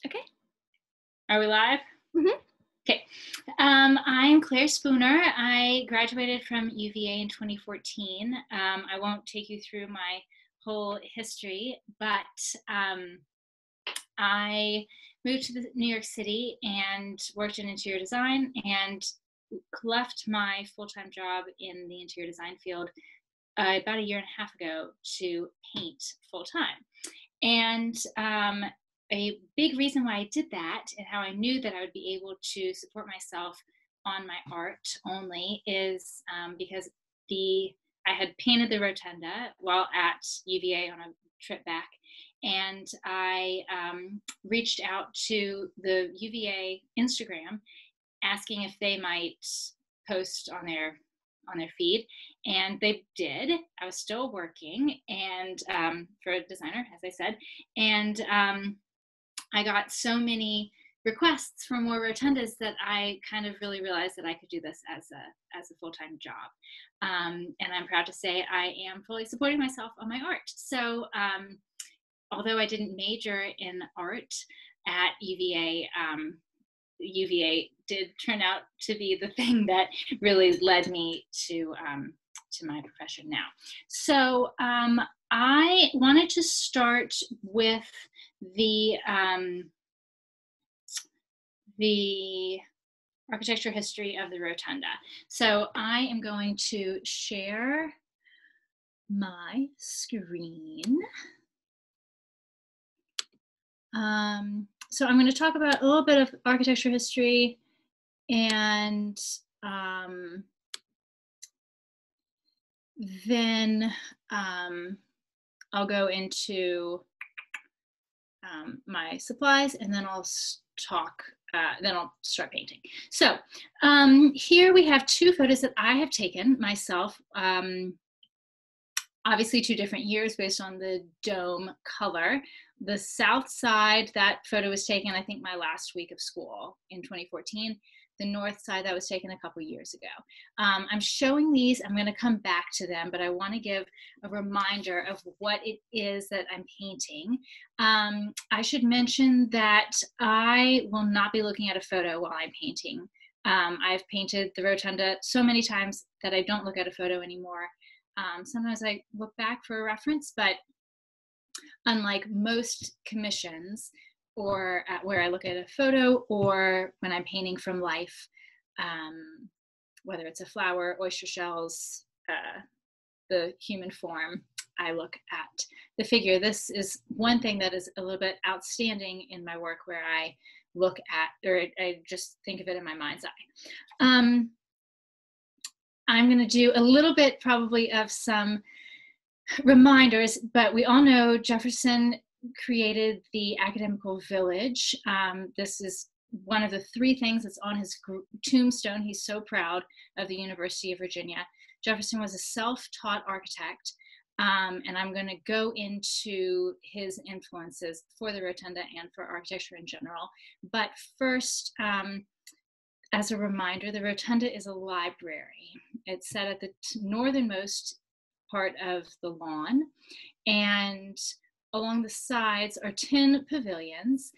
Okay. Are we live? Mhm. Okay. I'm Claire Spooner. I graduated from UVA in 2014. I won't take you through my whole history, but I moved to New York City and worked in interior design and left my full-time job in the interior design field about a year and a half ago to paint full-time. And a big reason why I did that and how I knew that I would be able to support myself on my art only is because I had painted the Rotunda while at UVA on a trip back, and I reached out to the UVA Instagram asking if they might post on their feed, and they did. I was still working and for a designer, as I said, and I got so many requests for more rotundas that I kind of really realized that I could do this as a full-time job. And I'm proud to say I am fully supporting myself on my art. So although I didn't major in art at UVA, UVA did turn out to be the thing that really led me to my profession now. So I wanted to start with the architecture history of the Rotunda. So I am going to share my screen. So I'm going to talk about a little bit of architecture history, and then I'll go into my supplies, and then I'll then I'll start painting. So here we have two photos that I have taken myself, obviously 2 different years based on the dome color. The south side, that photo was taken, I think, my last week of school in 2014. The north side, that was taken a couple years ago. I'm showing these, I'm gonna come back to them, but I wanna give a reminder of what it is that I'm painting. I should mention that I will not be looking at a photo while I'm painting. I've painted the Rotunda so many times that I don't look at a photo anymore. Sometimes I look back for a reference, but unlike most commissions or where I look at a photo or when I'm painting from life, whether it's a flower, oyster shells, the human form, I look at the figure. This is one thing that is a little bit outstanding in my work, where I look at, or I just think of it in my mind's eye. I'm going to do a little bit probably of some reminders, but we all know Jefferson created the academical village. This is one of the 3 things that's on his tombstone. He's so proud of the University of Virginia. Jefferson was a self-taught architect, and I'm going to go into his influences for the Rotunda and for architecture in general. But first, as a reminder, the Rotunda is a library. It's set at the northernmost part of the lawn, and along the sides are 10 pavilions,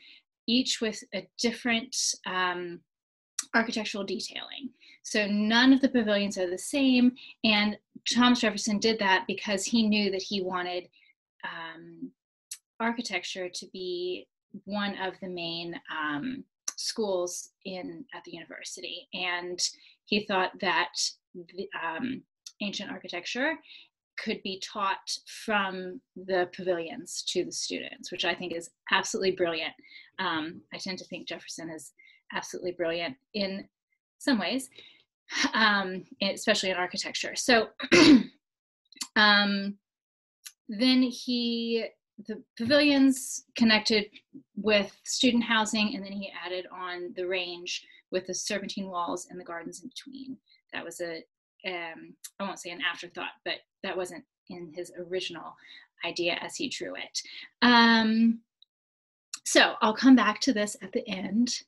each with a different architectural detailing. So none of the pavilions are the same, and Thomas Jefferson did that because he knew that he wanted architecture to be one of the main schools at the university, and he thought that the, ancient architecture could be taught from the pavilions to the students, which I think is absolutely brilliant. I tend to think Jefferson is absolutely brilliant in some ways, especially in architecture. So then the pavilions connected with student housing, and then he added on the range with the serpentine walls and the gardens in between. That was I won't say an afterthought, but that wasn't in his original idea as he drew it. So I'll come back to this at the end.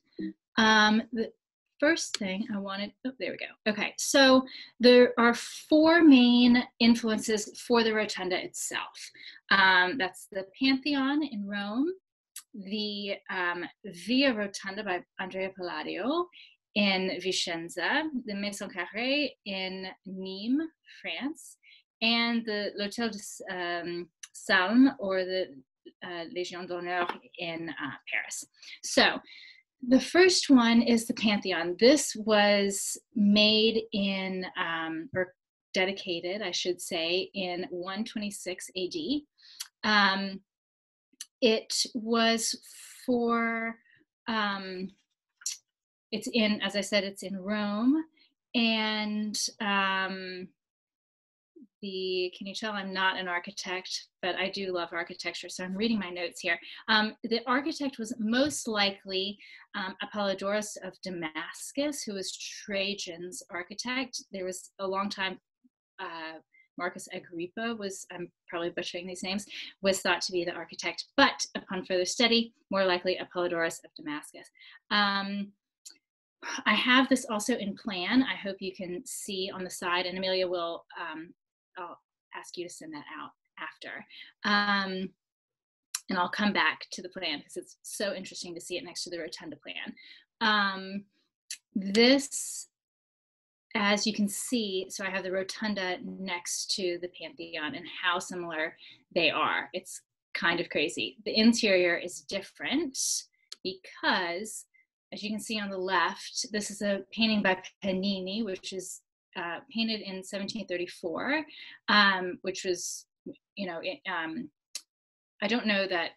The first thing I wanted, oh, there we go. Okay, so there are 4 main influences for the Rotunda itself. That's the Pantheon in Rome, the Via Rotunda by Andrea Palladio in Vicenza, the Maison Carrée in Nîmes, France, and the L'Hôtel de Salm, or the Légion d'Honneur in Paris. So the first one is the Pantheon. This was made in, or dedicated, I should say, in 126 AD. It was for, it's in, as I said, it's in Rome, and can you tell I'm not an architect, but I do love architecture, so I'm reading my notes here. The architect was most likely Apollodorus of Damascus, who was Trajan's architect. There was a long time, Marcus Agrippa was, I'm probably butchering these names, was thought to be the architect, but upon further study, more likely Apollodorus of Damascus. I have this also in plan. I hope you can see on the side, and Amelia will, I'll ask you to send that out after. And I'll come back to the plan because it's so interesting to see it next to the Rotunda plan. This, as you can see, so I have the Rotunda next to the Pantheon and how similar they are. It's kind of crazy. The interior is different because, as you can see on the left, this is a painting by Panini, which is painted in 1734, which was, you know, I don't know that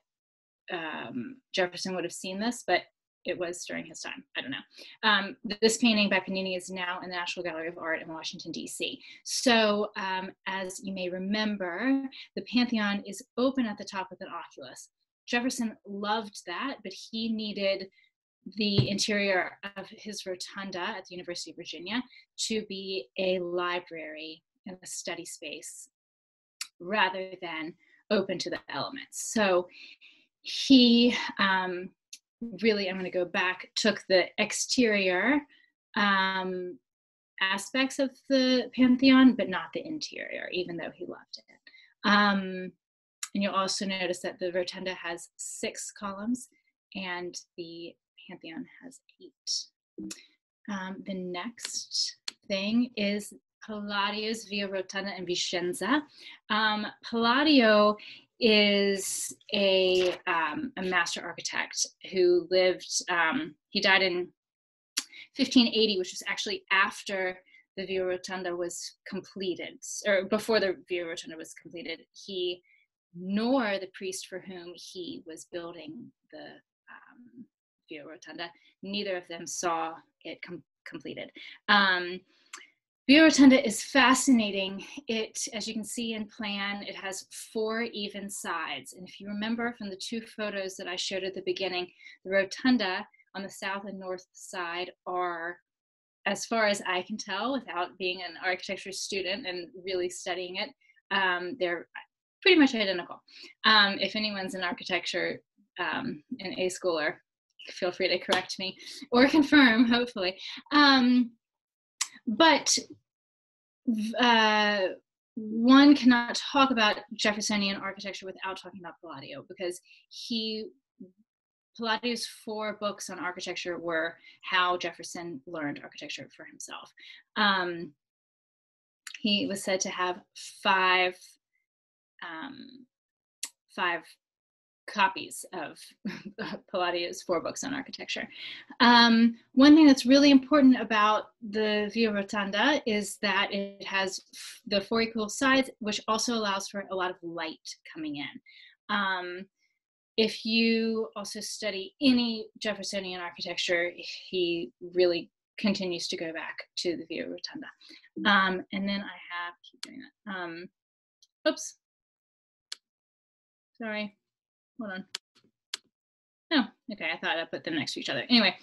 Jefferson would have seen this, but it was during his time. I don't know. This painting by Panini is now in the National Gallery of Art in Washington, D.C. So as you may remember, the Pantheon is open at the top with an oculus. Jefferson loved that, but he needed the interior of his rotunda at the University of Virginia to be a library and a study space rather than open to the elements. So he really, I'm going to go back, took the exterior aspects of the Pantheon, but not the interior, even though he loved it. And you'll also notice that the Rotunda has 6 columns and the Pantheon has 8. The next thing is Palladio's Via Rotunda in Vicenza. Palladio is a master architect who lived, he died in 1580, which was actually after the Via Rotunda was completed, or before the Via Rotunda was completed. He nor the priest for whom he was building the Via Rotunda, neither of them saw it completed. Via Rotunda is fascinating. It, as you can see in plan, it has 4 even sides. And if you remember from the 2 photos that I showed at the beginning, the Rotunda on the south and north side are, as far as I can tell, without being an architecture student and really studying it, they're pretty much identical. If anyone's in architecture, an A schooler, feel free to correct me or confirm, hopefully. But one cannot talk about Jeffersonian architecture without talking about Palladio, because Palladio's 4 books on architecture were how Jefferson learned architecture for himself. He was said to have 5 copies of Palladio's 4 books on architecture. One thing that's really important about the Via Rotunda is that it has the 4 equal sides, which also allows for a lot of light coming in. If you also study any Jeffersonian architecture, he really continues to go back to the Via Rotunda. And then I have, keep doing that. Oops. Sorry. Hold on. Oh, okay, I thought I put them next to each other. Anyway,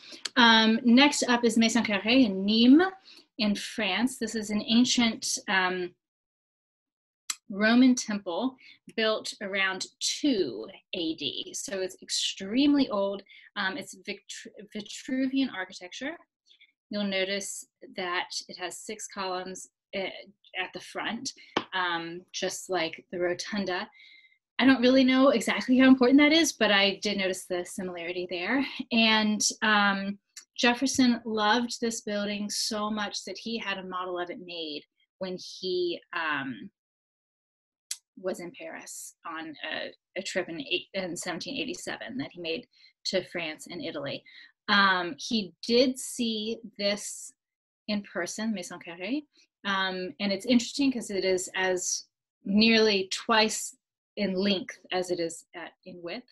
next up is Maison Carrée in Nîmes in France. This is an ancient Roman temple built around 2 AD. So it's extremely old. It's Vitruvian architecture. You'll notice that it has 6 columns at the front, just like the Rotunda. I don't really know exactly how important that is, but I did notice the similarity there. And Jefferson loved this building so much that he had a model of it made when he was in Paris on a trip in 1787 that he made to France and Italy. He did see this in person, Maison Carrée, and it's interesting because it is as nearly twice in length as it is in width.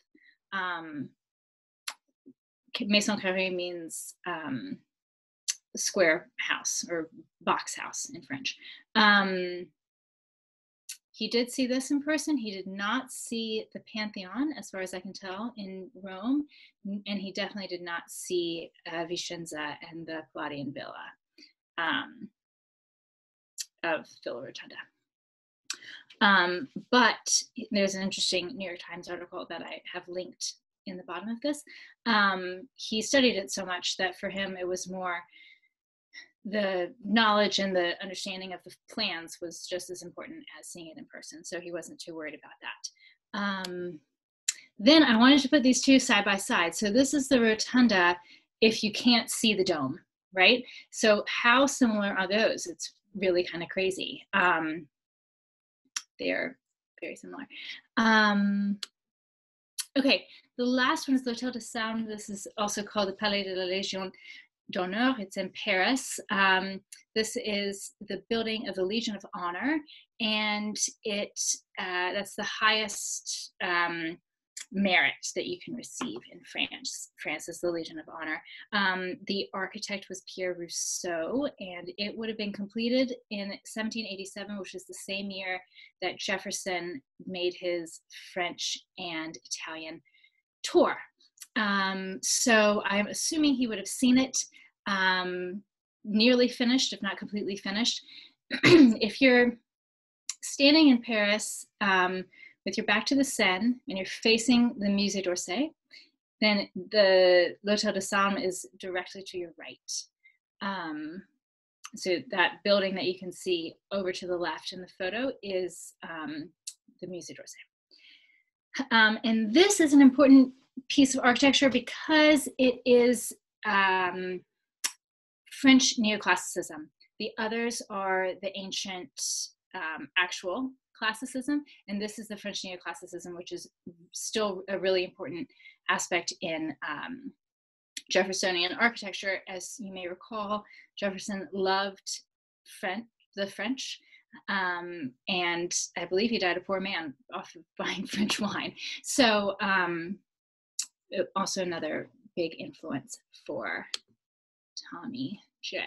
Maison Carrée means square house or box house in French. He did see this in person. He did not see the Pantheon, as far as I can tell, in Rome, and he definitely did not see Vicenza and the Palladian Villa of Villa Rotunda. But there's an interesting New York Times article that I have linked in the bottom of this. He studied it so much that for him it was more the knowledge and the understanding of the plans was just as important as seeing it in person. So he wasn't too worried about that. Then I wanted to put these two side by side. So this is the Rotunda if you can't see the dome, right? So how similar are those? It's really kind of crazy. They're very similar. Okay, the last one is the Hôtel de Salle. This is also called the Palais de la Légion d'Honneur. It's in Paris. This is the building of the Legion of Honor, and that's the highest merit that you can receive in France. France is the Legion of Honor. The architect was Pierre Rousseau, and it would have been completed in 1787, which is the same year that Jefferson made his French and Italian tour. So I'm assuming he would have seen it nearly finished, if not completely finished. If you're standing in Paris with your back to the Seine and you're facing the Musée d'Orsay, then the L'Hôtel de Salle is directly to your right. So that building that you can see over to the left in the photo is the Musée d'Orsay. And this is an important piece of architecture because it is French neoclassicism. The others are the ancient actual classicism, and this is the French neoclassicism, which is still a really important aspect in Jeffersonian architecture. As you may recall, Jefferson loved the French, and I believe he died a poor man off of buying French wine. So also another big influence for Tommy J.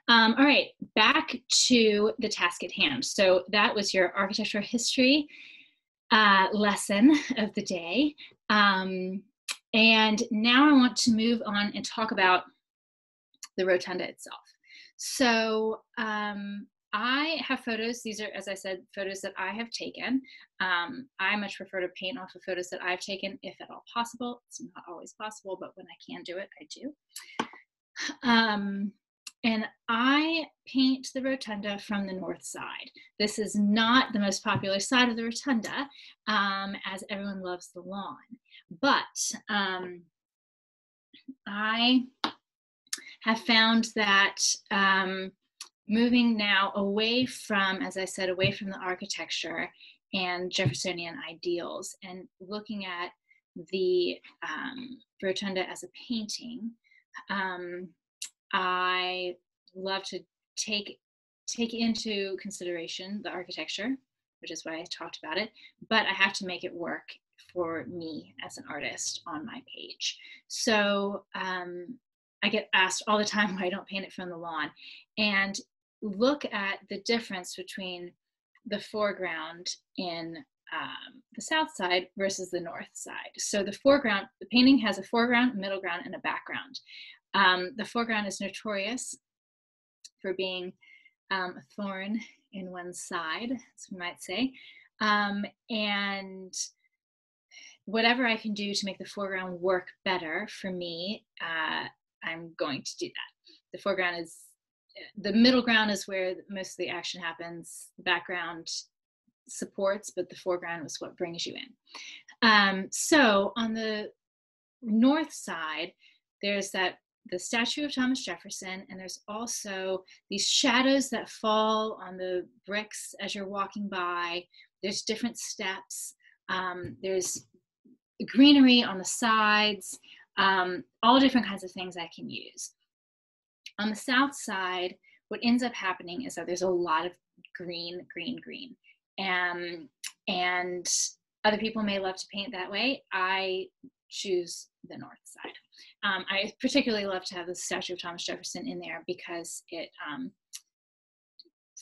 All right, back to the task at hand. So that was your architectural history lesson of the day. And now I want to move on and talk about the rotunda itself. So I have photos. These are, as I said, photos that I have taken. I much prefer to paint off of photos that I've taken, if at all possible. It's not always possible, but when I can do it, I do. And I paint the rotunda from the north side. This is not the most popular side of the rotunda, as everyone loves the lawn. But I have found that moving now away from, as I said, away from the architecture and Jeffersonian ideals and looking at the rotunda as a painting, I love to take into consideration the architecture, which is why I talked about it, but I have to make it work for me as an artist on my page. So I get asked all the time why I don't paint it from the lawn, and look at the difference between the foreground in the south side versus the north side. So the painting has a foreground, middle ground, and a background. The foreground is notorious for being a thorn in one's side, as we might say. And whatever I can do to make the foreground work better for me, I'm going to do that. The middle ground is where most of the action happens. The background supports, but the foreground was what brings you in. So on the north side, there's the statue of Thomas Jefferson, and there's also these shadows that fall on the bricks as you're walking by. There's different steps. There's greenery on the sides, all different kinds of things I can use. On the south side, what ends up happening is that there's a lot of green. And other people may love to paint that way. I choose the north side. I particularly love to have the statue of Thomas Jefferson in there because it,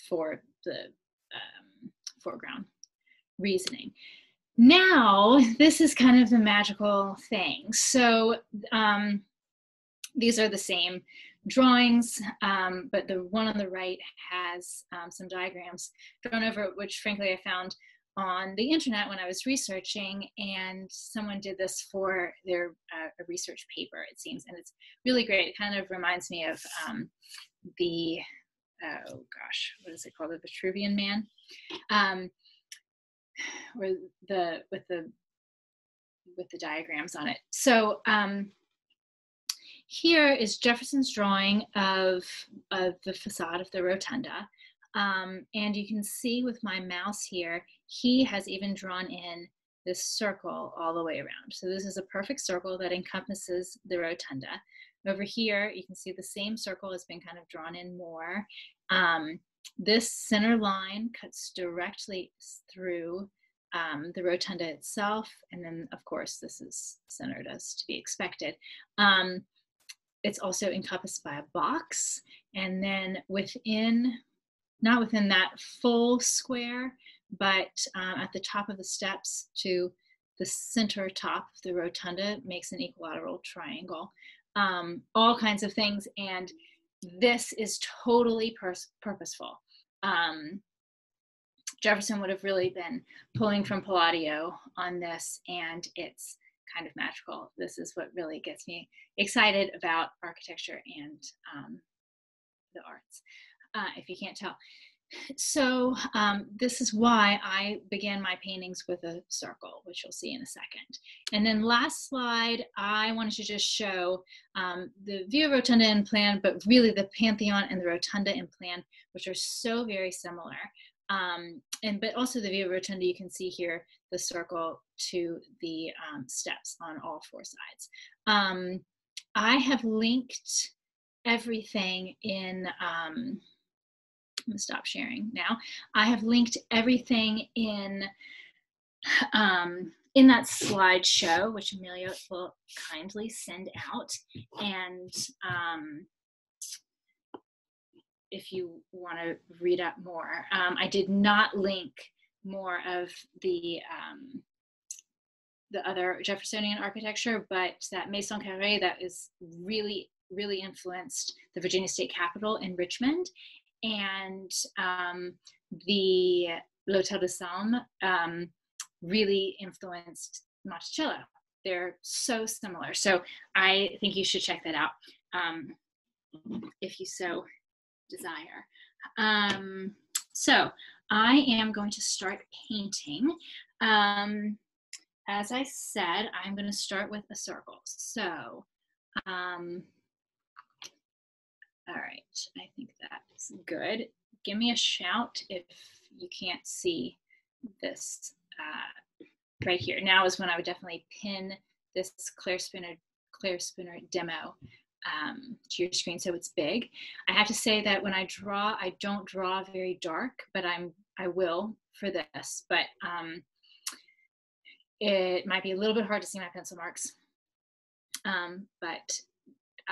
for the foreground reasoning. Now, this is kind of the magical thing. So these are the same drawings, but the one on the right has some diagrams drawn over it, which frankly I found on the internet when I was researching, and someone did this for their a research paper, it seems, and it's really great. It kind of reminds me of the, oh gosh, what is it called? The Vitruvian Man, or with the diagrams on it. So here is Jefferson's drawing of the facade of the Rotunda. And you can see with my mouse here, he has even drawn in this circle all the way around. So this is a perfect circle that encompasses the Rotunda. Over here, you can see the same circle has been kind of drawn in more. This center line cuts directly through the Rotunda itself. And then, of course, this is centered as to be expected. It's also encompassed by a box. And then within, not within that full square, but at the top of the steps to the center top of the Rotunda makes an equilateral triangle. All kinds of things. And this is totally purposeful. Jefferson would have really been pulling from Palladio on this, and it's kind of magical. This is what really gets me excited about architecture and the arts, if you can't tell. So this is why I began my paintings with a circle, which you'll see in a second. And then last slide, I wanted to just show the view of Rotunda in plan, but really the Pantheon and the Rotunda in plan, which are so very similar. But also the view of Rotunda, you can see here the circle to the steps on all four sides. I have linked everything in, I'm gonna stop sharing now. I have linked everything in that slideshow, which Amelia will kindly send out. And if you want to read up more, I did not link more of the other Jeffersonian architecture, but that Maison Carrée that is really influenced the Virginia State Capitol in Richmond, and the L'Hôtel de Salm really influenced Monticello. They're so similar. So I think you should check that out if you so desire. So I am going to start painting. As I said, I'm going to start with a circle. So, all right, I think that's good. Give me a shout if you can't see this right here. Now is when I would definitely pin this Clare Spinner demo to your screen so it's big. I have to say that when I draw, I don't draw very dark, but I will for this. But it might be a little bit hard to see my pencil marks, but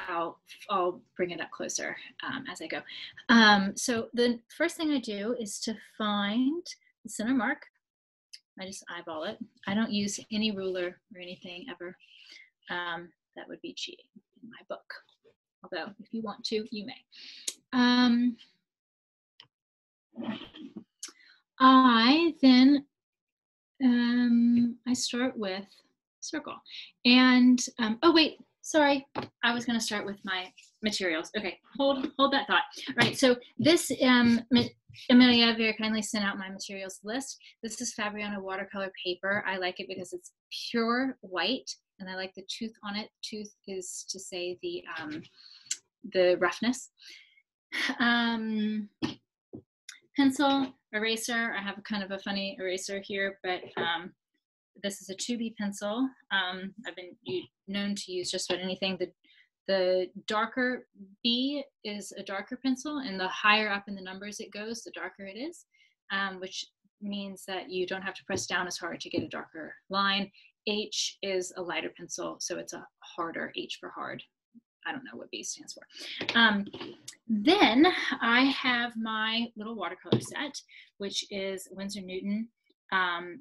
I'll bring it up closer as I go. So the first thing I do is to find the center mark. I just eyeball it. I don't use any ruler or anything ever. That would be cheating in my book. Although if you want to, you may. I then I start with circle. And oh wait, Sorry, I was going to start with my materials. Okay, hold that thought. All right, so this, Amelia very kindly sent out my materials list. This is Fabriano watercolor paper. I like it because it's pure white, and I like the tooth on it. Tooth is to say the roughness. Pencil, eraser. I have kind of a funny eraser here, but this is a 2B pencil. I've been known to use just about anything. The darker B is a darker pencil, and the higher up in the numbers it goes, the darker it is, which means that you don't have to press down as hard to get a darker line. H is a lighter pencil, so it's a harder, H for hard. I don't know what B stands for. Then I have my little watercolor set, which is Winsor Newton.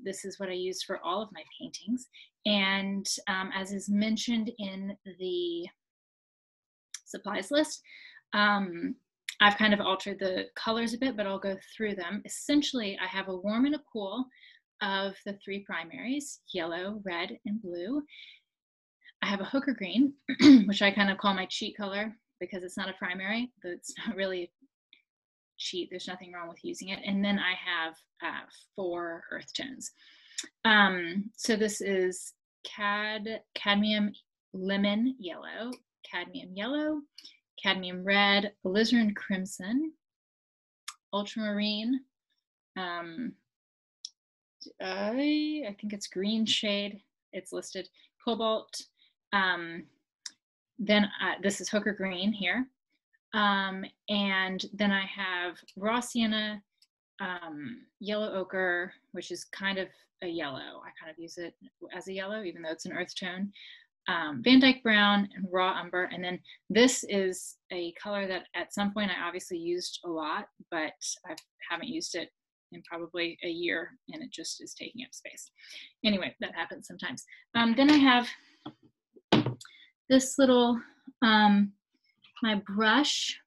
This is what I use for all of my paintings. And as is mentioned in the supplies list, I've kind of altered the colors a bit, but I'll go through them. Essentially, I have a warm and a cool of the 3 primaries, yellow, red, and blue. I have a hooker green, which I kind of call my cheat color because it's not a primary, but it's not really cheat. There's nothing wrong with using it. And then I have 4 earth tones. So this is cadmium lemon yellow, cadmium red, alizarin crimson, ultramarine, I think it's green shade, it's listed, cobalt, then this is hooker green here, and then I have raw sienna, yellow ochre, which is kind of a yellow. I kind of use it as a yellow, even though it's an earth tone. Van Dyke brown and raw umber, and then this is a color that at some point I obviously used a lot, but I haven't used it in probably a year, and it just is taking up space. Anyway, that happens sometimes. Then I have this little, my brush,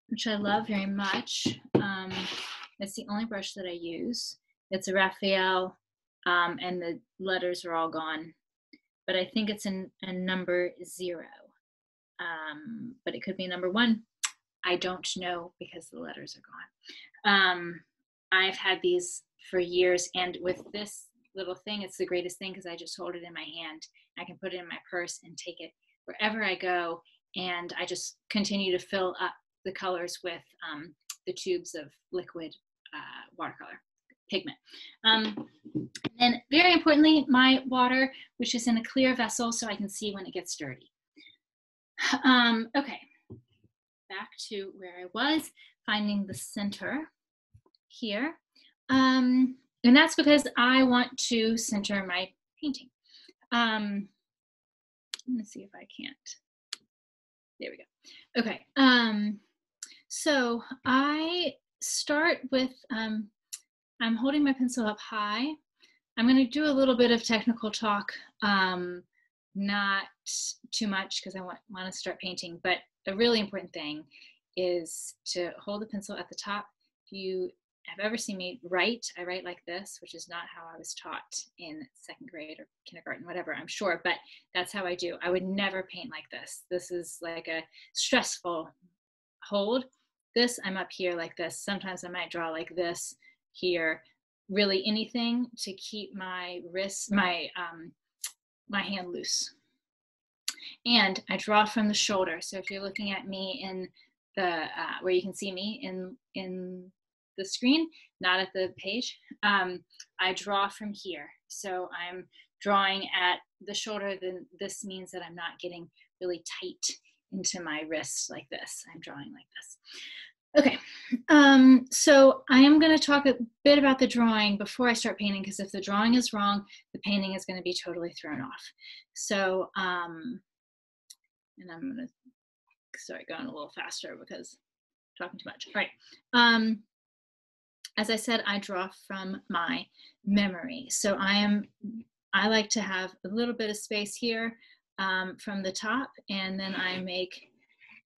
which I love very much. It's the only brush that I use. It's a Raphael, and the letters are all gone, but I think it's a number 0. But it could be number 1. I don't know because the letters are gone. I've had these for years, and with this little thing, it's the greatest thing because I just hold it in my hand. I can put it in my purse and take it wherever I go, and I just continue to fill up the colors with the tubes of liquid watercolor pigment. And very importantly, my water, which is in a clear vessel so I can see when it gets dirty. Okay, back to where I was, finding the center here. And that's because I want to center my painting. Let me see if I can't. There we go. Okay. So I start with, I'm holding my pencil up high. I'm going to do a little bit of technical talk, not too much because I want to start painting, but a really important thing is to hold the pencil at the top. If you have ever seen me write, I write like this, which is not how I was taught in 2nd grade or kindergarten, whatever, I'm sure, but that's how I do. I would never paint like this. This is like a stressful hold. This, I'm up here like this. Sometimes I might draw like this here. Really anything to keep my wrist, my hand loose. And I draw from the shoulder. So if you're looking at me in the, where you can see me in the screen, not at the page, I draw from here. So I'm drawing at the shoulder, then this means that I'm not getting really tight into my wrist like this. I'm drawing like this. Okay, so I am going to talk a bit about the drawing before I start painting, because if the drawing is wrong, the painting is going to be totally thrown off. So, and I'm going to start going a little faster because I'm talking too much. All right. As I said, I draw from my memory. So I like to have a little bit of space here from the top, and then I make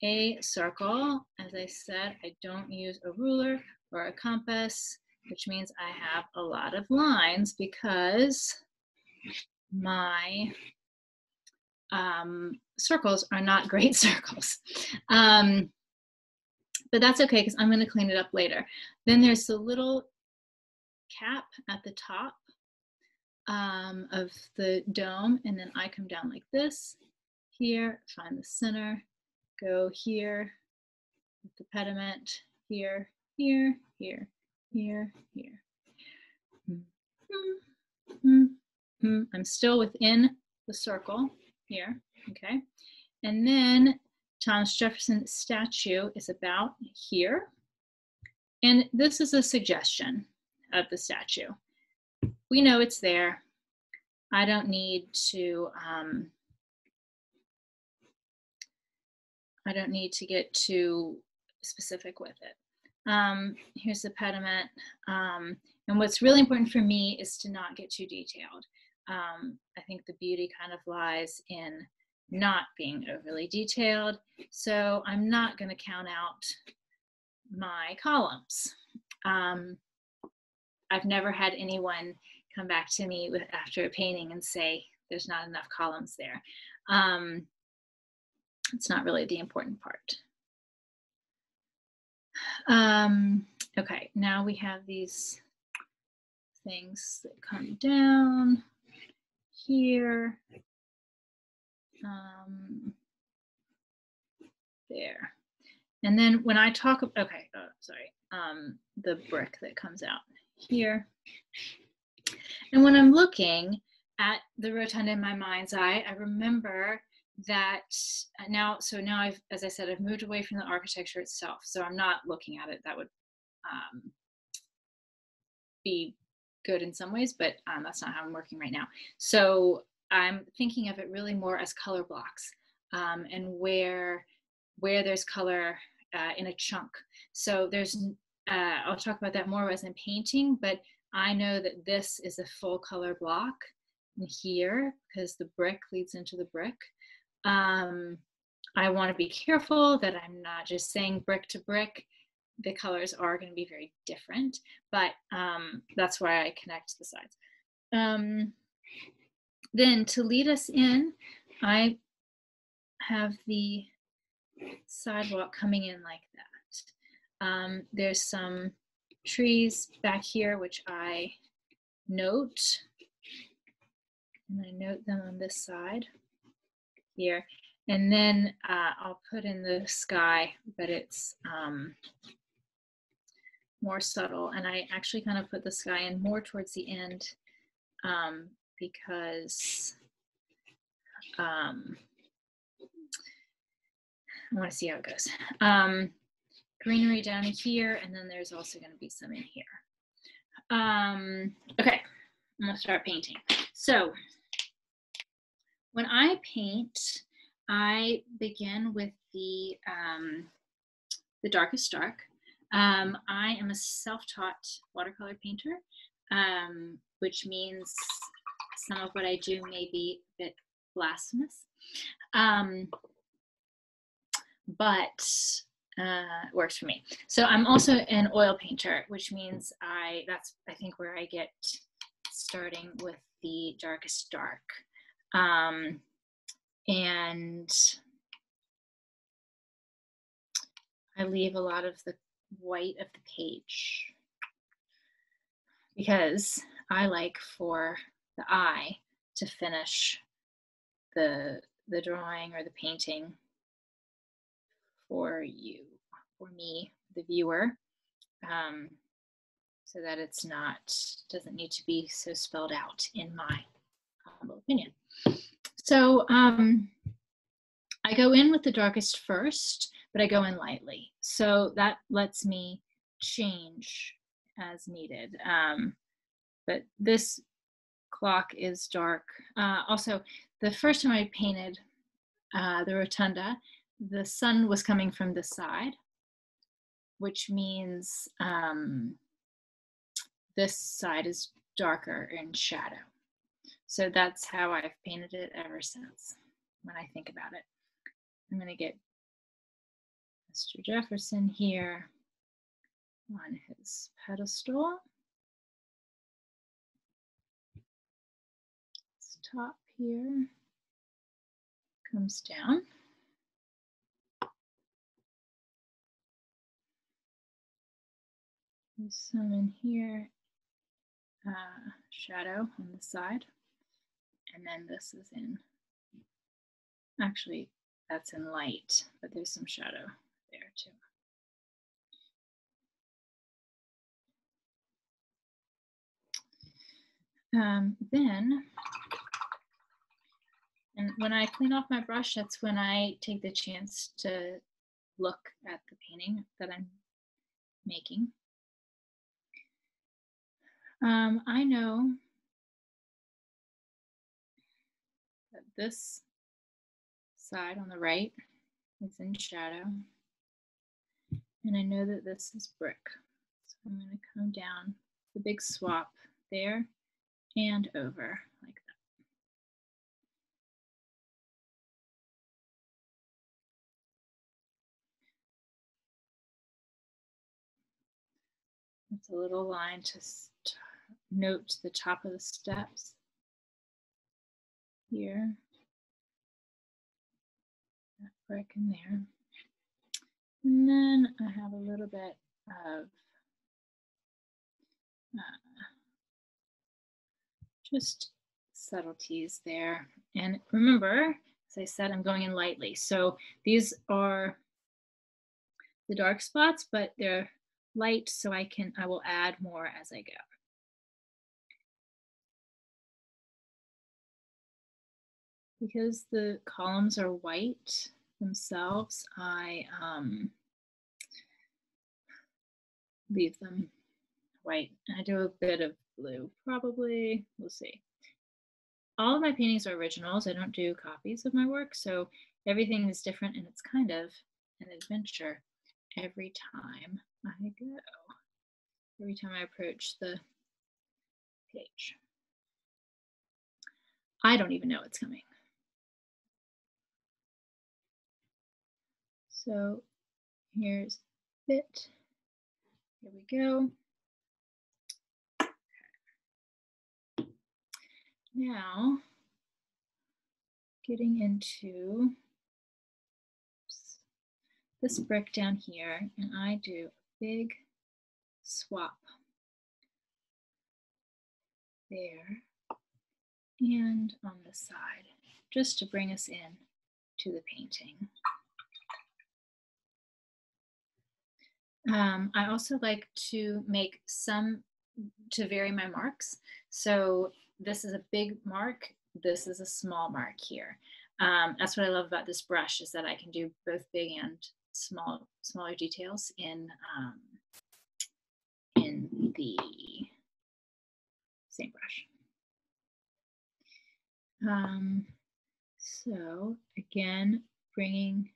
a circle. As I said, I don't use a ruler or a compass, which means I have a lot of lines because my circles are not great circles. But that's okay because I'm going to clean it up later. Then there's the little cap at the top of the dome, and then I come down like this, here, find the center, go here with the pediment, here, here, here, here, here. I'm still within the circle here, okay? And then Thomas Jefferson statue is about here. And this is a suggestion of the statue. We know it's there. I don't need to get too specific with it. Here's the pediment. And what's really important for me is to not get too detailed. I think the beauty kind of lies in not being overly detailed. So I'm not going to count out my columns. I've never had anyone come back to me after a painting and say there's not enough columns there. It's not really the important part. Okay, now we have these things that come down here. There. And then when I talk, okay, the brick that comes out here. And when I'm looking at the rotunda in my mind's eye, I remember that now I've, as I said, I've moved away from the architecture itself. So I'm not looking at it. That would be good in some ways, but that's not how I'm working right now. So I'm thinking of it really more as color blocks and where there's color in a chunk. So there's, I'll talk about that more as I'm painting, but I know that this is a full color block here because the brick leads into the brick. I want to be careful that I'm not just saying brick to brick. The colors are going to be very different, but that's why I connect the sides. Then to lead us in, I have the sidewalk coming in like that. There's some trees back here, which I note, and I note them on this side here. And then I'll put in the sky, but it's more subtle. And I actually kind of put the sky in more towards the end because I want to see how it goes. Greenery down here, and then there's also going to be some in here. Okay, I'm going to start painting. So when I paint, I begin with the darkest dark. I am a self-taught watercolor painter, which means some of what I do may be a bit blasphemous, but it works for me. So I'm also an oil painter, which means that's I think where I get starting with the darkest dark. And I leave a lot of the white of the page because I like for the eye to finish the drawing or the painting for you, for me, the viewer, so that it's doesn't need to be so spelled out in my humble opinion. So I go in with the darkest first, but I go in lightly. So that lets me change as needed. But this clock is dark. Also, the first time I painted the rotunda, the sun was coming from the side, which means this side is darker in shadow. So that's how I've painted it ever since when I think about it. I'm going to get Mr. Jefferson here on his pedestal. His top here. comes down. There's some in here, shadow on the side. And then this is in, actually that's in light, but there's some shadow there too. Then, and when I clean off my brush, that's when I take the chance to look at the painting that I'm making. I know that this side on the right is in shadow, and I know that this is brick. So I'm going to come down the big swap there and over like that. That's a little line to note the top of the steps here. That brick in there. And then I have a little bit of just subtleties there. And remember, as I said, I'm going in lightly. So these are the dark spots, but they're light, so I will add more as I go. Because the columns are white themselves, I leave them white. I do a bit of blue, probably, we'll see. All of my paintings are originals. I don't do copies of my work, so everything is different, and it's kind of an adventure every time I go, every time I approach the page. I don't even know it's coming. So here's a bit. Here we go. Okay. Now, getting into this brick down here, and I do a big swap there and on the side, just to bring us in to the painting. I also like to make some, to vary my marks. So this is a big mark, this is a small mark here. That's what I love about this brush, is that I can do both big and smaller details in the same brush. So again, bringing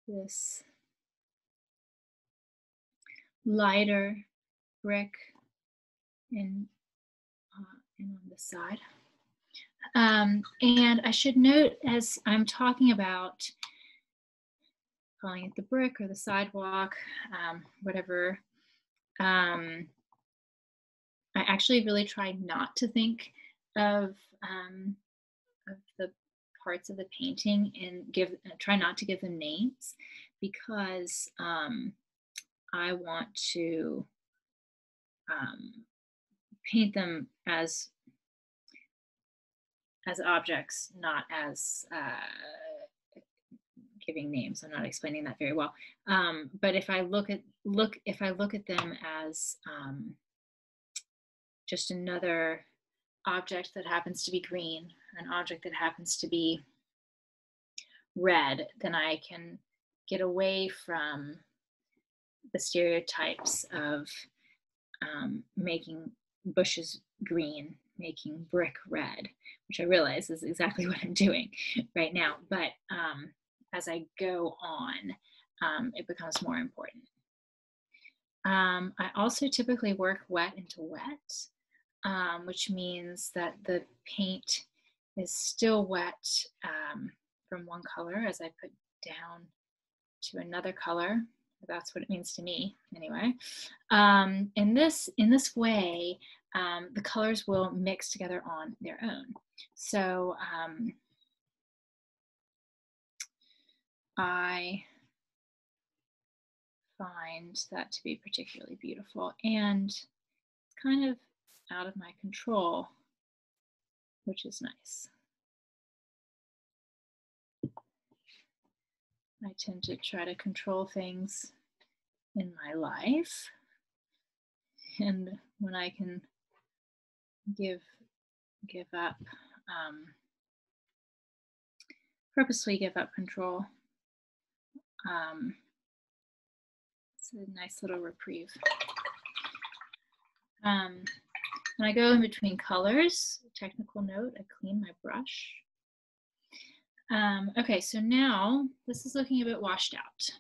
this lighter brick in on the side. And I should note, as I'm talking about calling it the brick or the sidewalk, whatever, I actually really try not to think of the parts of the painting and try not to give them names, because I want to paint them as objects, not as giving names. I'm not explaining that very well. But if I look at them as just another object that happens to be green, an object that happens to be red, then I can get away from the stereotypes of making bushes green, making brick red, which I realize is exactly what I'm doing right now. But as I go on, it becomes more important. I also typically work wet into wet, which means that the paint is still wet from one color as I put down to another color. That's what it means to me, anyway. In this way, the colors will mix together on their own. So I find that to be particularly beautiful, and it's kind of out of my control, which is nice. I tend to try to control things in my life, and when I can give up, purposely give up control, it's a nice little reprieve. When I go in between colors, technical note, I clean my brush. Okay, so now this is looking a bit washed out.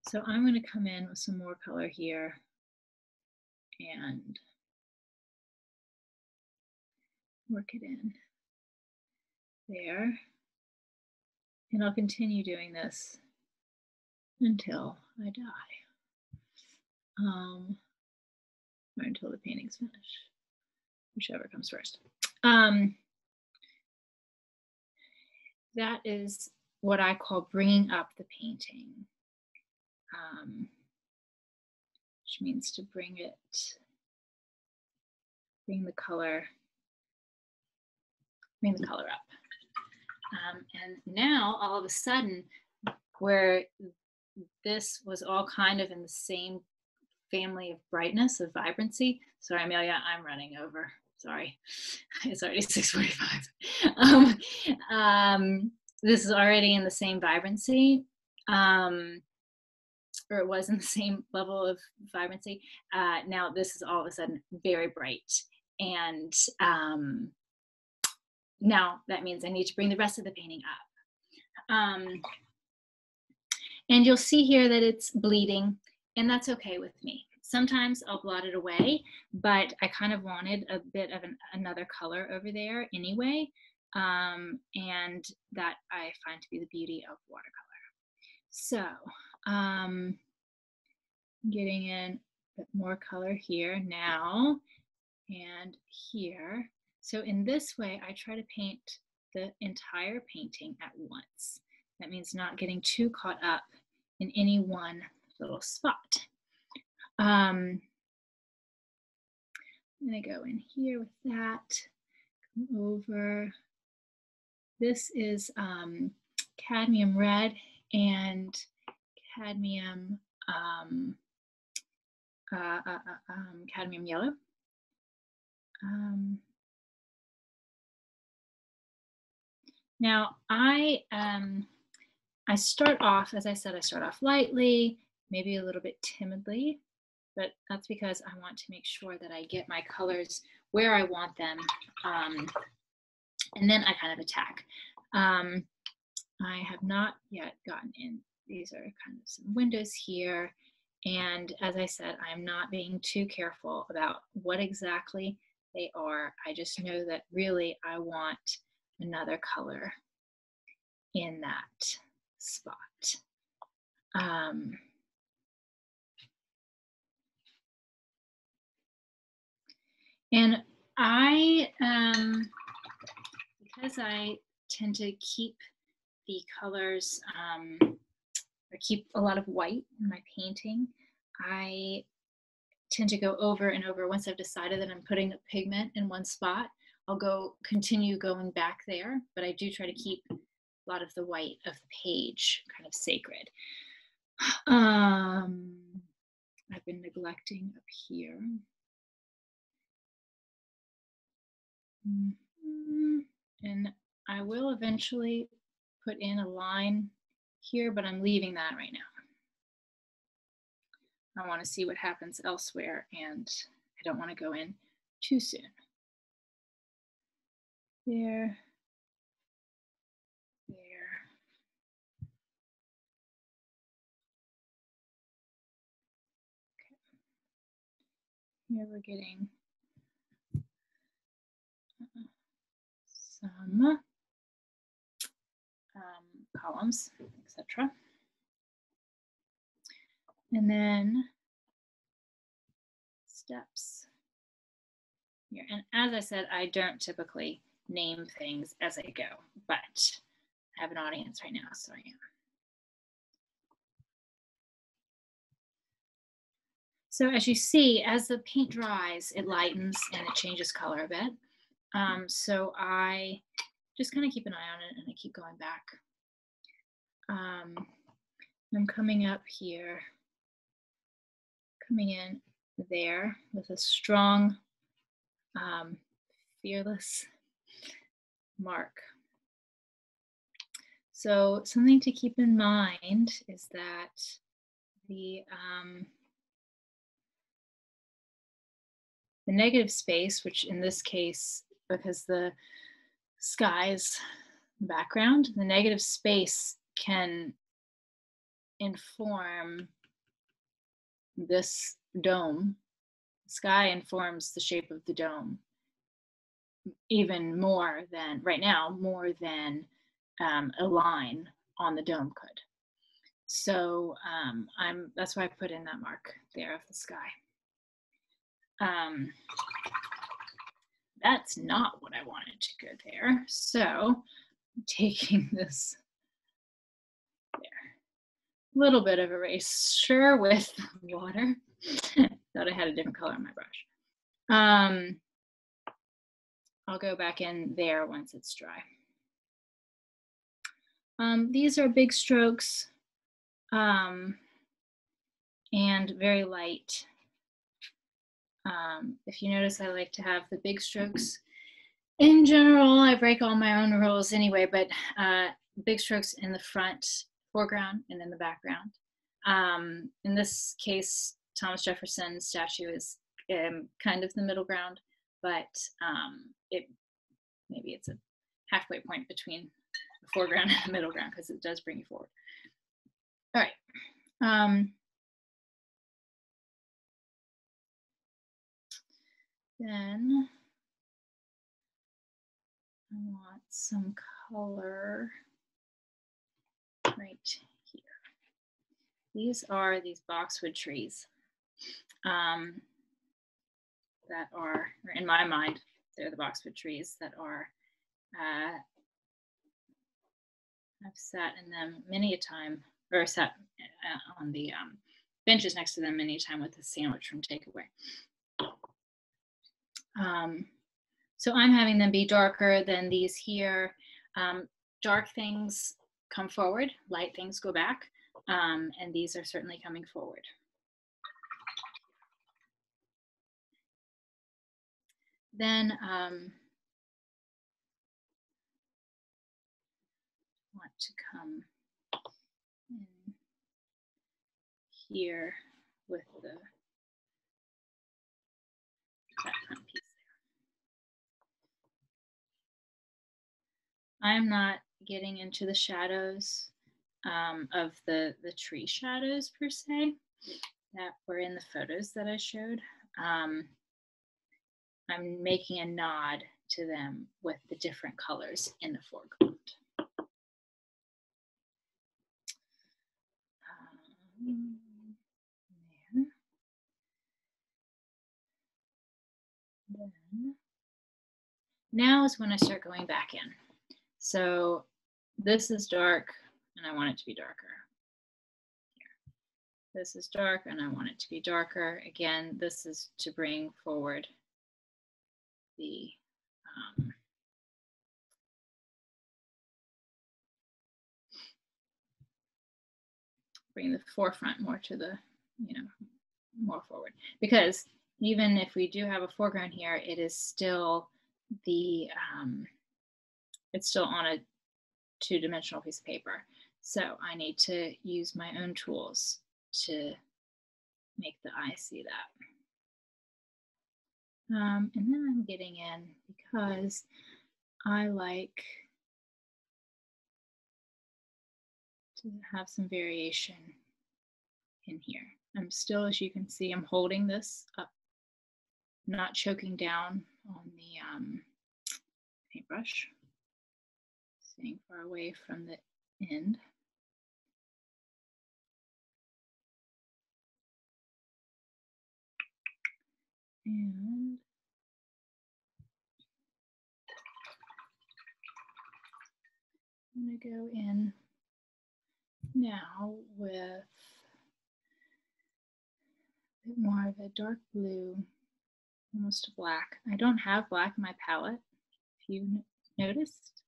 So I'm going to come in with some more color here and work it in there. And I'll continue doing this until I die, or until the painting's finished, whichever comes first. That is what I call bringing up the painting, which means to bring the color up. And now all of a sudden, where this was all kind of in the same family of brightness, of vibrancy. Sorry, Amelia, I'm running over. Sorry, it's already 6:45. This is already in the same vibrancy, or it was in the same level of vibrancy. Now this is all of a sudden very bright, and now that means I need to bring the rest of the painting up. And you'll see here that it's bleeding, and that's okay with me. Sometimes I'll blot it away, but I kind of wanted a bit of another color over there anyway, and that I find to be the beauty of watercolor. So getting in a bit more color here now and here. So in this way, I try to paint the entire painting at once. That means not getting too caught up in any one little spot. I'm gonna go in here with that, come over. This is cadmium red and cadmium cadmium yellow. Now I start off, as I said, I start off lightly, maybe a little bit timidly, but that's because I want to make sure that I get my colors where I want them, and then I kind of attack. I have not yet gotten in. These are kind of some windows here, and as I said, I'm not being too careful about what exactly they are. I just know that really I want another color in that spot. And I, because I tend to keep the colors, or keep a lot of white in my painting, I tend to go over and over. Once I've decided that I'm putting a pigment in one spot, I'll continue going back there, but I do try to keep a lot of the white of the page kind of sacred. I've been neglecting up here. And I will eventually put in a line here, but I'm leaving that right now. I want to see what happens elsewhere, and I don't want to go in too soon. There. Here we're getting some columns, etc. And then steps here. And as I said, I don't typically name things as I go, but I have an audience right now, so I am. So as you see, as the paint dries, it lightens and it changes color a bit. So I just kind of keep an eye on it and I keep going back. I'm coming up here, coming in there with a strong, fearless mark. So something to keep in mind is that the negative space, which in this case, because the sky's background, the negative space can inform this dome. The sky informs the shape of the dome even more than, right now, more than a line on the dome could. So that's why I put in that mark there of the sky. That's not what I wanted to go there. So I'm taking this there, a little bit of erasure with water. Thought I had a different color on my brush. I'll go back in there once it's dry. These are big strokes and very light. If you notice, I like to have the big strokes. In general, I break all my own rules anyway, but big strokes in the front foreground and in the background. In this case, Thomas Jefferson's statue is kind of the middle ground, but maybe it's a halfway point between the foreground and the middle ground because it does bring you forward. All right. Then I want some color right here. These are these boxwood trees that are, in my mind, they're the boxwood trees that are, I've sat in them many a time, or sat on the benches next to them many a time with a sandwich from Takeaway. So I'm having them be darker than these here. Dark things come forward, light things go back, and these are certainly coming forward. Then want to come in here with the that front piece there. I'm not getting into the shadows of the tree shadows per se that were in the photos that I showed. I'm making a nod to them with the different colors in the foreground. There. Then, now is when I start going back in. So this is dark and I want it to be darker. Here. This is dark and I want it to be darker. Again, this is to bring forward the bring the forefront more to the, more forward. Because even if we do have a foreground here, it is still the, it's still on a two-dimensional piece of paper. So I need to use my own tools to make the eye see that. And then I'm getting in because I like to have some variation in here. I'm still, as you can see, I'm holding this up, not choking down on the paintbrush, staying far away from the end. And I'm going to go in now with bit more of a dark blue, almost black. I don't have black in my palette, if you noticed.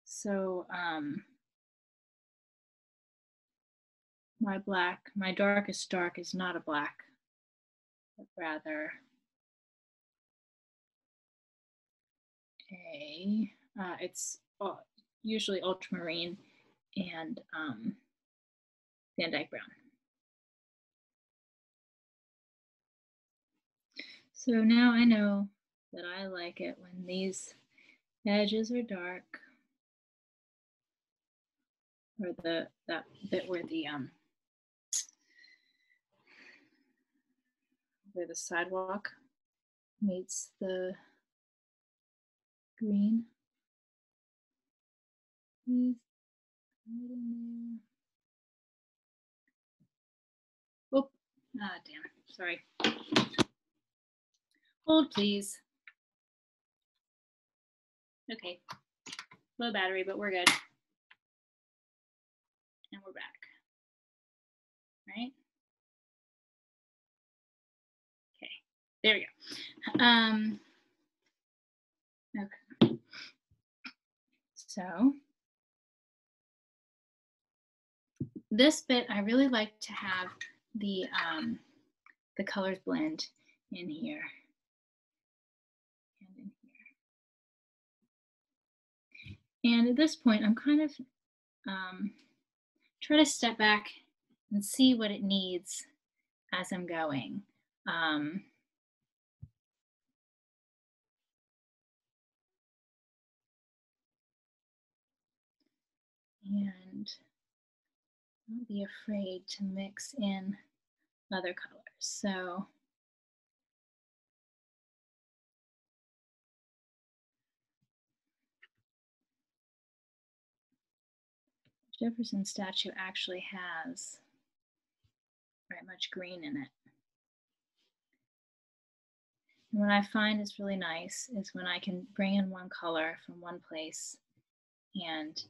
So my darkest dark is not a black, but rather it's usually ultramarine and Van Dyke brown. So now I know that I like it when these edges are dark, or that bit where the sidewalk meets the green. Right in there. Oh, damn. Sorry. Hold, please. Okay. Low battery, but we're good. And we're back. Right? Okay. There we go. Okay. So this bit, I really like to have the colors blend in here and in here. And at this point, I'm kind of try to step back and see what it needs as I'm going. And don't be afraid to mix in other colors. So Jefferson statue actually has very much green in it. And what I find is really nice is when I can bring in one color from one place and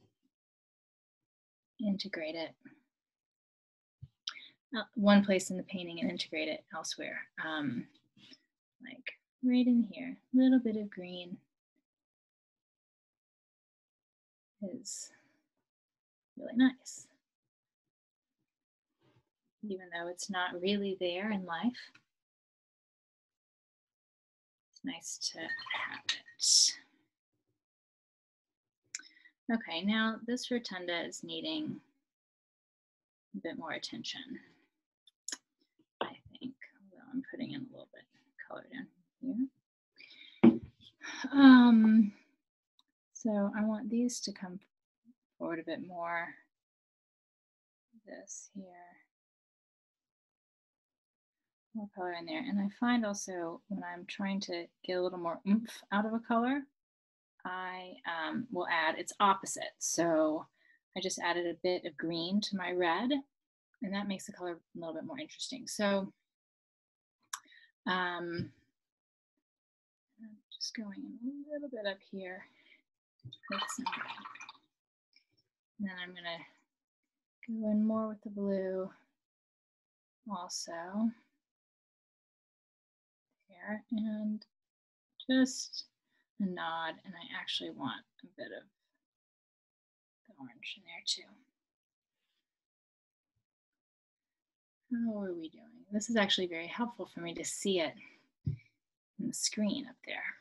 integrate it. One place in the painting and integrate it elsewhere. Like right in here, a little bit of green is really nice. Even though it's not really there in life, it's nice to have it. Okay, now this rotunda is needing a bit more attention, I think. Well, I'm putting in a little bit of color down here. So I want these to come forward a bit more. This here. More color in there. And I find also when I'm trying to get a little more oomph out of a color, I will add its opposite. So I just added a bit of green to my red, and that makes the color a little bit more interesting. So I'm just going a little bit up here with some red. And then I'm going to go in more with the blue also here, and just a nod, and I actually want a bit of the orange in there too. How are we doing? This is actually very helpful for me to see it in the screen up there.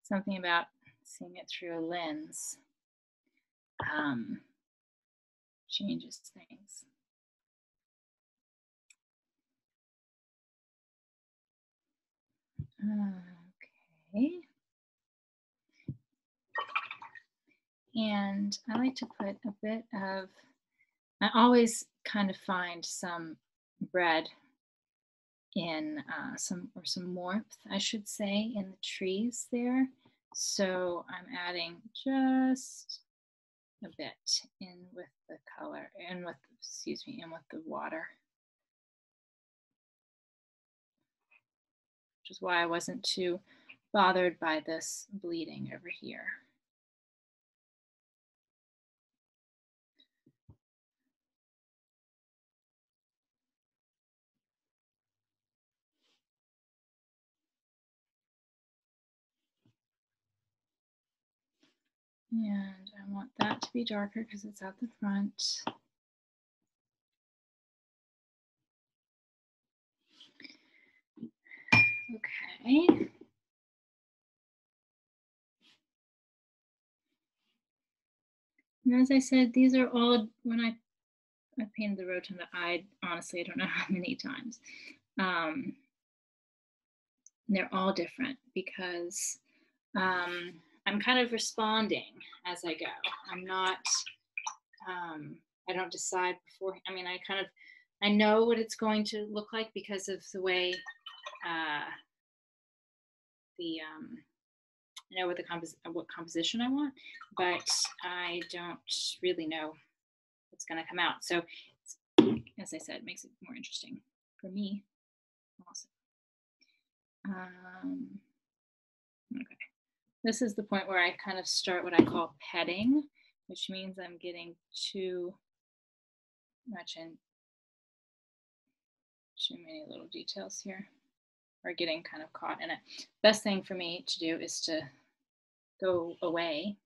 Something about seeing it through a lens changes things. Okay. And I like to put a bit of, I always kind of find some red in some warmth, I should say, in the trees there. So I'm adding just a bit in with the color, and with, excuse me, and with the water. Which is why I wasn't too bothered by this bleeding over here. And I want that to be darker because it's at the front. Okay. And as I said, these are all, when I painted the Rotunda, honestly, I don't know how many times. They're all different because I'm kind of responding as I go. I'm not, I don't decide before. I mean, I know what it's going to look like because of the way I know what composition I want, but I don't really know what's going to come out. So, as I said, it makes it more interesting for me also. Okay. This is the point where I kind of start what I call petting, which means I'm getting too much in too many little details here, or getting kind of caught in it. Best thing for me to do is to go away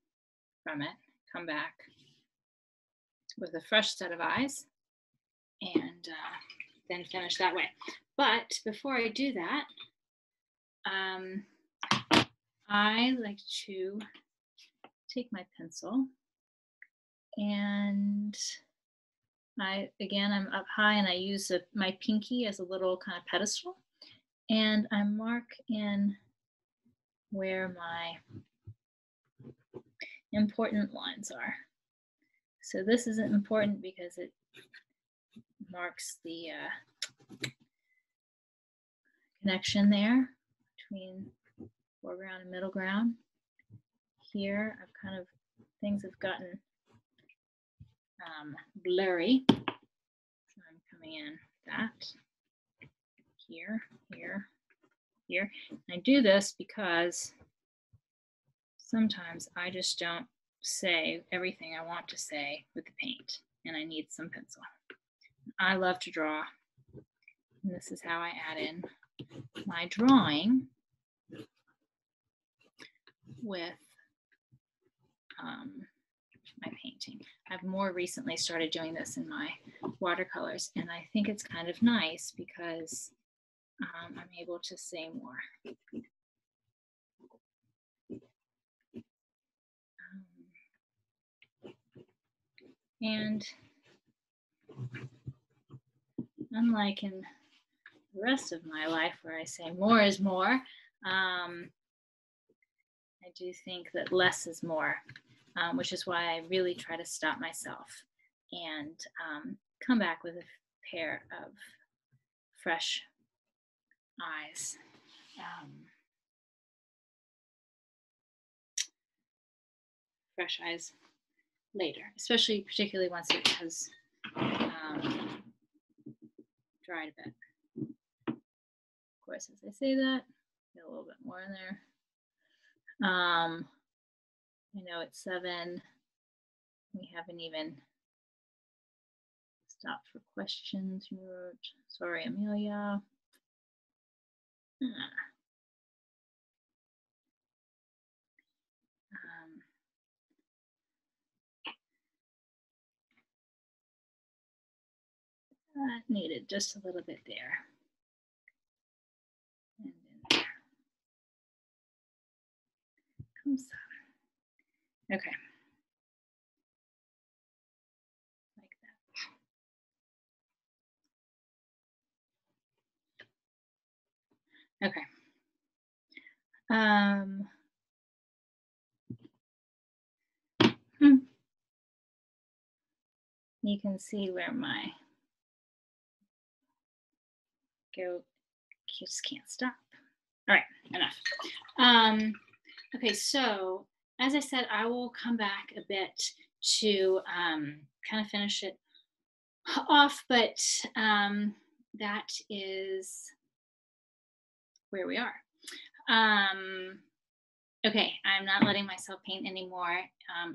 from it, come back with a fresh set of eyes, and then finish that way. But before I do that, I like to take my pencil, and I'm up high, and I use my pinky as a little kind of pedestal, and I mark in where my important lines are. So this isn't important because it marks the connection there between foreground and middle ground. Here, things have gotten blurry. So I'm coming in that here, here, here. I do this because sometimes I just don't say everything I want to say with the paint, and I need some pencil. I love to draw, and this is how I add in my drawing with my painting. I've more recently started doing this in my watercolors, and I think it's kind of nice because I'm able to say more. And unlike in the rest of my life where I say more is more, I do think that less is more, which is why I really try to stop myself and come back with a pair of fresh eyes. Fresh eyes later, particularly once it has dried a bit. Of course, as I say that, get a little bit more in there. I know it's 7. We haven't even stopped for questions. You wrote, sorry, Amelia. That needed just a little bit there. And in there. Comes up. Okay. Like that. Okay. You can see where my just can't stop. All right, enough. Okay, so as I said, I will come back a bit to kind of finish it off, but that is where we are. Okay, I'm not letting myself paint anymore.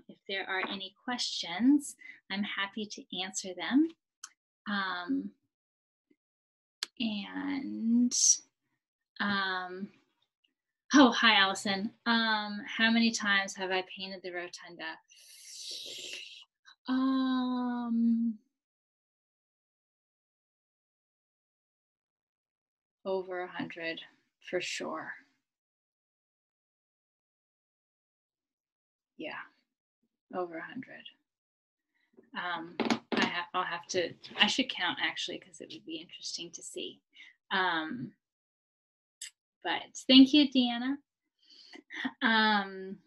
If there are any questions, I'm happy to answer them. Oh, hi, Allison. How many times have I painted the rotunda? Um, Over 100 for sure. Yeah, over 100. Um, I'll have to. I should count actually because it would be interesting to see. Um, but thank you, Deanna. Um,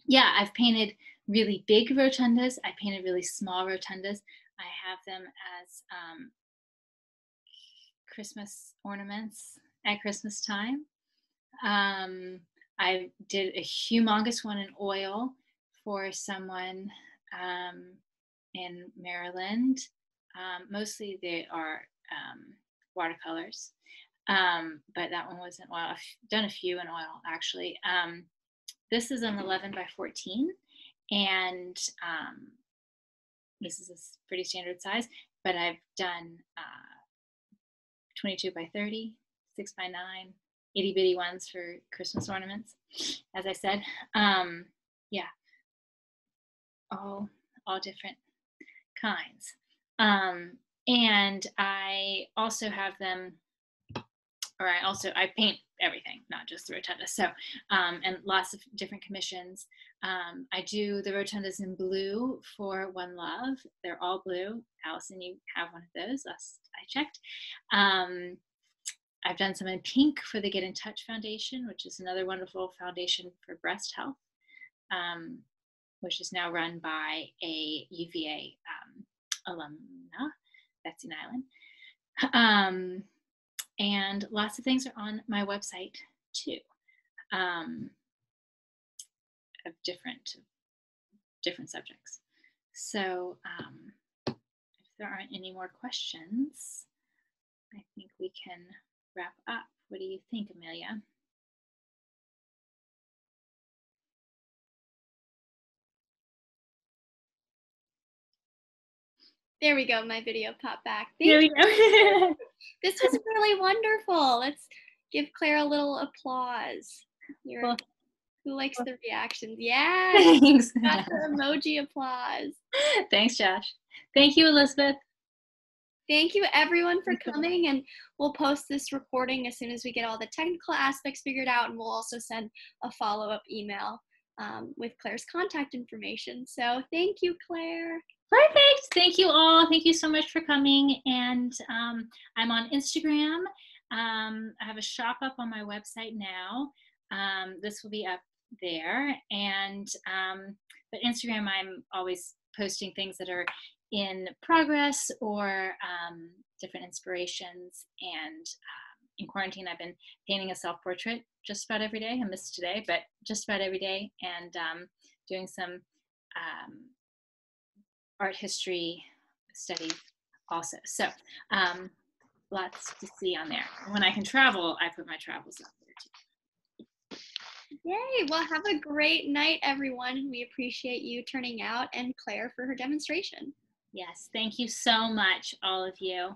yeah, I've painted really big rotundas. I painted really small rotundas. I have them as Christmas ornaments at Christmas time. Um, I did a humongous one in oil for someone um, in Maryland. Mostly they are watercolors, but that one was in oil. I've done a few in oil actually. This is an 11 by 14, and this is a pretty standard size, but I've done 22 by 30, 6 by 9, itty bitty ones for Christmas ornaments, as I said. Yeah, all different kinds. And I also have them, I paint everything, not just the rotunda. So, and lots of different commissions. I do the rotundas in blue for One Love. They're all blue. Allison, you have one of those, last I checked. I've done some in pink for the Get in Touch Foundation, which is another wonderful foundation for breast health, which is now run by a UVA alumna, Betsy Nyland. And lots of things are on my website too, of different subjects. So if there aren't any more questions, I think we can wrap up. What do you think, Amelia? There we go. My video popped back. There we go. This was really wonderful. Let's give Claire a little applause. Well, who likes the reactions? Yeah. Thanks. Got the emoji applause. Thanks, Josh. Thank you, Elizabeth. Thank you everyone for coming, and we'll post this recording as soon as we get all the technical aspects figured out, and we'll also send a follow-up email with Claire's contact information. So thank you, Claire. Perfect. Thank you all. Thank you so much for coming. And I'm on Instagram. I have a shop up on my website now. This will be up there. And but Instagram, I'm always posting things that are in progress or different inspirations. And in quarantine, I've been painting a self-portrait just about every day. I missed today, but just about every day, and doing some art history study also. So lots to see on there. When I can travel, I put my travels up there too. Yay! Well, have a great night, everyone. We appreciate you turning out, and Claire for her demonstration. Yes, thank you so much, all of you.